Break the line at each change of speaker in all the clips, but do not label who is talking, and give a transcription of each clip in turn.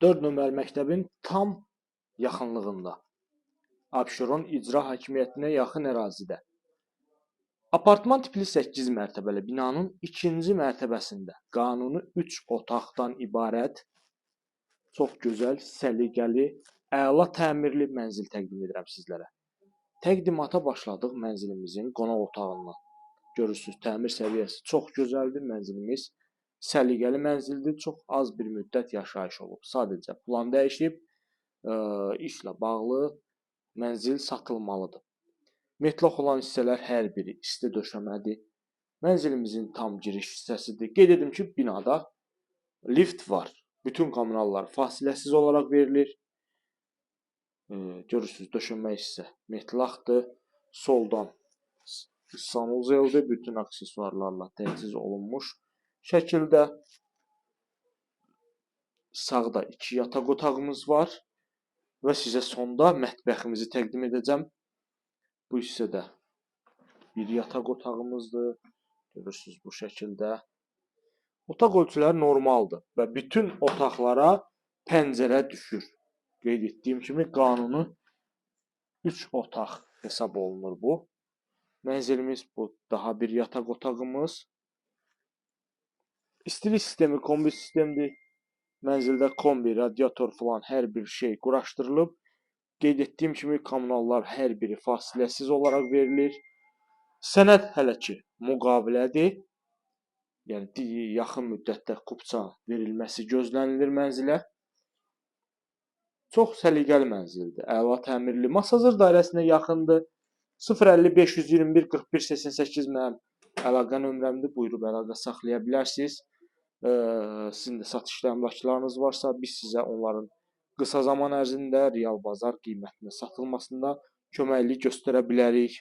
4 nömrəli məktəbin tam yaxınlığında, Abşeron icra hakimiyyətinə yaxın ərazidə. Apartman tipli 8 mərtəbəli binanın ikinci mərtəbəsində qanuni 3 otaqdan ibarət çox gözəl, səliqəli, əla təmirli mənzil təqdim edirəm sizlərə. Təqdimata başladıq mənzilimizin qonaq otağından. Görürsünüz, təmir səviyyəsi çox gözəldir, mənzilimiz səliqəli mənzildir, çox az bir müddət yaşayış olub. Sadəcə plan dəyişib, işlə bağlı mənzil satılmalıdır. Metlaq olan hissələr hər biri isti döşəmədir. Mənzilimizin tam giriş hissəsidir. Qeyd edim ki, binada lift var. Bütün kommunallar fasiləsiz olaraq verilir. Görürsünüz, döşəmə hissə metlaqdır. Soldan sanuzeldir. Bütün aksesuarlarla təchiz olunmuş şəkildə. Sağda 2 yataq otağımız var və sizə sonda mətbəximizi təqdim edəcəm. Bu hissədə bir yataq otağımızdır. Görürsünüz bu şəkildə. Otaq ölçüləri normaldır və bütün otaqlara pəncərə düşür. Qeyd etdiyim kimi qanuni 3 otaq hesab olunur bu. Mənzilimiz bu daha bir yataq otağımız. İstilik sistemi kombi sistemdir. Mənzildə kombi, radiator falan hər bir şey quraşdırılıb. Qeyd etdiyim kimi kommunallar hər biri fasiləsiz olaraq verilir. Sənəd hələ ki müqavilədir. Yəni yaxın müddətdə kupça verilməsi gözlənilir mənzilə. Çox səliqəli mənzildir. Əla təmirli. Masazır dairəsinə yaxındır. 050 521 41 88 mənim əlaqə nömrəmdir. Buyurub əlaqə saxlaya bilərsiniz. Sizin də satışda əmlaklarınız varsa, biz sizə onların qısa zaman ərzində real bazar qiymətinə satılmasında köməklik göstərə bilərik.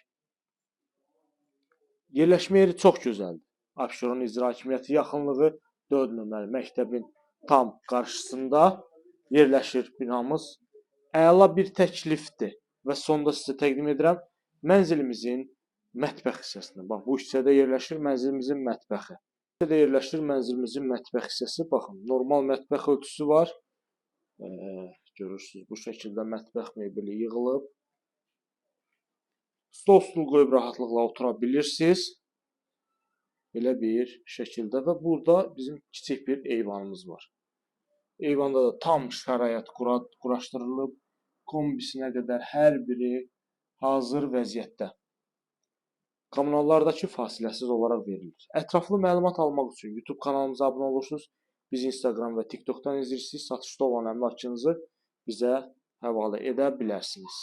Yerləşmə yeri çox gözəldir. Abşeron icra hakimiyyəti yaxınlığı 4 nömrəli məktəbin tam qarşısında yerləşir binamız. Əla bir təklifdir və sonda sizə təqdim edirəm mənzilimizin mətbəx hissəsini. Bax, bu hissədə yerləşir mənzilimizin mətbəxi. Bu hissədə yerləşir mənzilimizin mətbəx hissəsi. Baxın, normal mətbəx ölçüsü var. Görürsünüz, bu şəkildə mətbəx mebeli yığılıb. Stol stul qoyub rahatlıqla otura bilirsiniz. Belə bir şəkildə və burada bizim kiçik bir eyvanımız var. Eyvanda da tam şərait quraşdırılıb. Kombisinə qədər hər biri hazır vəziyyətdə. Kommunallardakı fasiləsiz olaraq verilir. Ətraflı məlumat almaq üçün YouTube kanalımıza abunə olursunuz. Biz Instagram və TikTokdan izləyirsiniz. Satışda olan əmlakınızı bizə həvalə edə bilərsiniz.